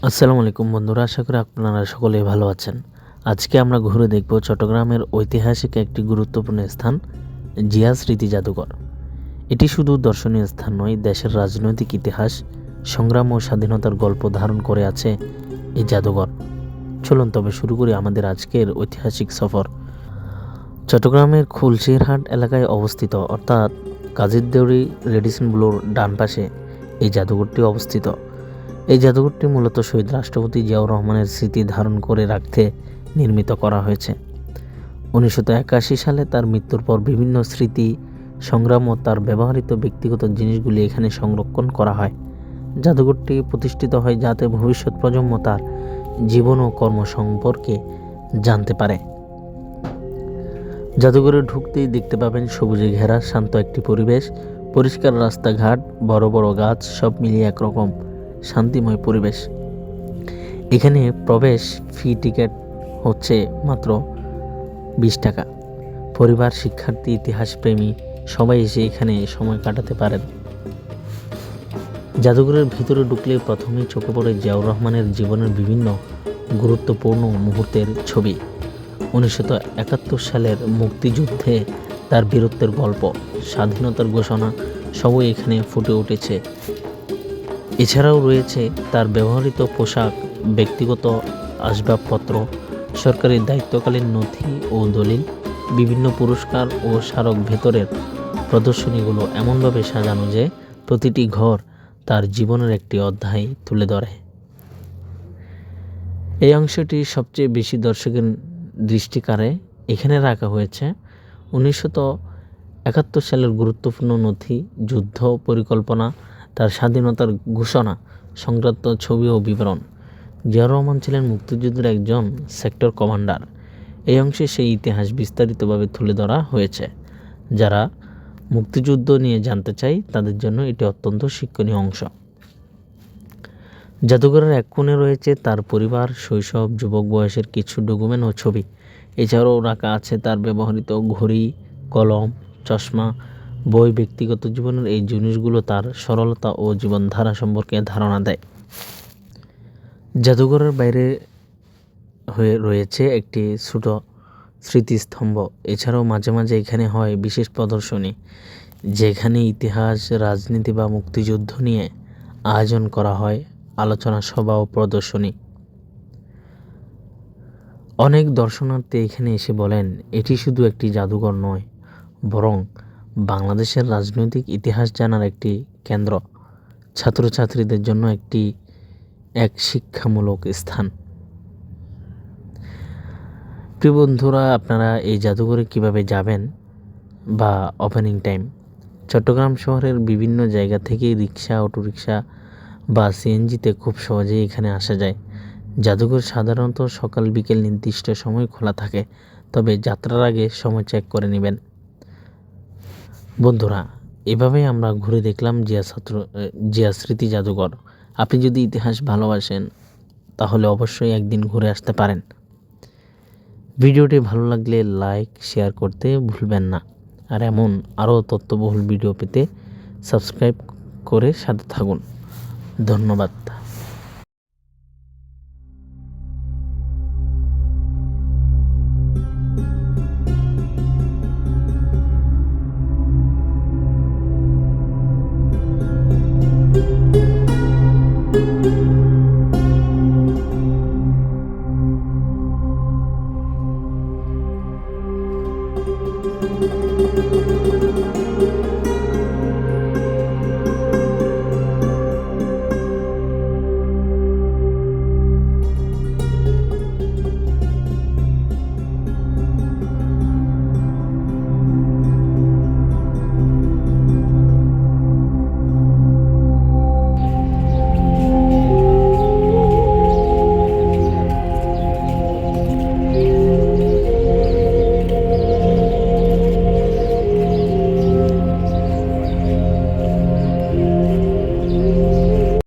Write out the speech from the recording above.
আসসালামু আলাইকুম বন্ধুরা, আশা করি আপনারা সকলেই ভালো আছেন। আজকে আমরা ঘুরে দেখব চট্টগ্রামের ঐতিহাসিক একটি গুরুত্বপূর্ণ স্থান, জিয়া স্মৃতি জাদুঘর। এটি শুধু দর্শনীয় স্থান নয়, দেশের রাজনৈতিক ইতিহাস, সংগ্রাম ও স্বাধীনতার গল্প ধারণ করে আছে এই জাদুঘর। চলুন তবে শুরু করি আমাদের আজকের ঐতিহাসিক সফর। চট্টগ্রামের খুলশিরহাট এলাকায় অবস্থিত, অর্থাৎ কাজীরদেউরি রেডিসন ব্লুর ডান পাশে এই জাদুঘরটি অবস্থিত। এই জাদুঘরটি মূলত শহীদ রাষ্ট্রপতি জিয়াউর রহমানের স্মৃতি ধারণ করে রাখতে নির্মিত করা হয়েছে। 1981 সালে তার মৃত্যুর পর বিভিন্ন স্মৃতি, সংগ্রাম ও তার ব্যবহৃত ব্যক্তিগত জিনিসগুলি এখানে সংরক্ষণ করা হয়। জাদুঘরটি প্রতিষ্ঠিত হয় যাতে ভবিষ্যৎ প্রজন্ম তার জীবন ও কর্ম সম্পর্কে জানতে পারে। জাদুঘরে ঢুকতেই দেখতে পাবেন সবুজে ঘেরা শান্ত একটি পরিবেশ, পরিষ্কার রাস্তাঘাট, বড় বড় গাছ, সব মিলিয়ে একরকম শান্তিময় পরিবেশ। এখানে প্রবেশ ফি টিকিট হচ্ছে মাত্র 20 টাকা। পরিবার, শিক্ষার্থী, ইতিহাসপ্রেমী সবাই এসে এখানে সময় কাটাতে পারেন। জাদুঘরের ভিতরে ঢুকলে প্রথমেই চোখে পড়ে জিয়াউর রহমানের জীবনের বিভিন্ন গুরুত্বপূর্ণ মুহূর্তের ছবি। 1971 সালের মুক্তিযুদ্ধে তার বীরত্বের গল্প, স্বাধীনতার ঘোষণা সবই এখানে ফুটে উঠেছে। এছাড়াও রয়েছে তার ব্যবহৃত পোশাক, ব্যক্তিগত আসবাবপত্র, সরকারি দায়িত্বকালীন নথি ও দলিল, বিভিন্ন পুরস্কার ও স্মারক। ভেতরের প্রদর্শনীগুলো এমনভাবে সাজানো যে প্রতিটি ঘর তার জীবনের একটি অধ্যায় তুলে ধরে। এই অংশটি সবচেয়ে বেশি দর্শকের দৃষ্টি কাড়ে। এখানে রাখা হয়েছে 1971 সালের গুরুত্বপূর্ণ নথি, যুদ্ধ পরিকল্পনা, তার স্বাধীনতার ঘোষণা সংক্রান্ত ছবি ও বিবরণ। জিয়াউর রহমান ছিলেন মুক্তিযুদ্ধের একজন সেক্টর কমান্ডার। এই অংশে সেই ইতিহাস বিস্তারিতভাবে তুলে ধরা হয়েছে। যারা মুক্তিযুদ্ধ নিয়ে জানতে চায় তাদের জন্য এটি অত্যন্ত শিক্ষণীয় অংশ। জাদুঘরের এক কোণে রয়েছে তার পরিবার, শৈশব, যুবক বয়সের কিছু ডকুমেন্ট ও ছবি। এছাড়াও রাখা আছে তার ব্যবহৃত ঘড়ি, কলম, চশমা, বই। ব্যক্তিগত জীবনের এই জিনিসগুলো তার সরলতা ও জীবনধারা সম্পর্কে ধারণা দেয়। জাদুঘরের বাইরে হয়ে রয়েছে একটি ছোট স্মৃতিস্তম্ভ। এছাড়াও মাঝে মাঝে এখানে হয় বিশেষ প্রদর্শনী, যেখানে ইতিহাস, রাজনীতি বা মুক্তিযুদ্ধ নিয়ে আয়োজন করা হয় আলোচনা সভা ও প্রদর্শনী। অনেক দর্শনার্থী এখানে এসে বলেন এটি শুধু একটি জাদুঘর নয়, বরং বাংলাদেশের রাজনৈতিক ইতিহাস জানার একটি কেন্দ্র, ছাত্রছাত্রীদের জন্য এক শিক্ষামূলক স্থান। প্রিয় বন্ধুরা, আপনারা এই জাদুঘরে কিভাবে যাবেন বা ওপেনিং টাইম? চট্টগ্রাম শহরের বিভিন্ন জায়গা থেকে রিক্সা, অটোরিক্সা বা সিএনজিতে খুব সহজেই এখানে আসা যায়। জাদুঘর সাধারণত সকাল বিকেল নির্দিষ্ট সময় খোলা থাকে, তবে যাত্রার আগে সময় চেক করে নেবেন। বন্ধুরা, এভাবেই আমরা ঘুরে দেখলাম জিয়া স্মৃতি জাদুঘর। আপনি যদি ইতিহাস ভালোবাসেন তাহলে অবশ্যই একদিন ঘুরে আসতে পারেন। ভিডিওটি ভালো লাগলে লাইক, শেয়ার করতে ভুলবেন না। আর এমন আরও তথ্যবহুল ভিডিও পেতে সাবস্ক্রাইব করে সাথে থাকুন। ধন্যবাদ।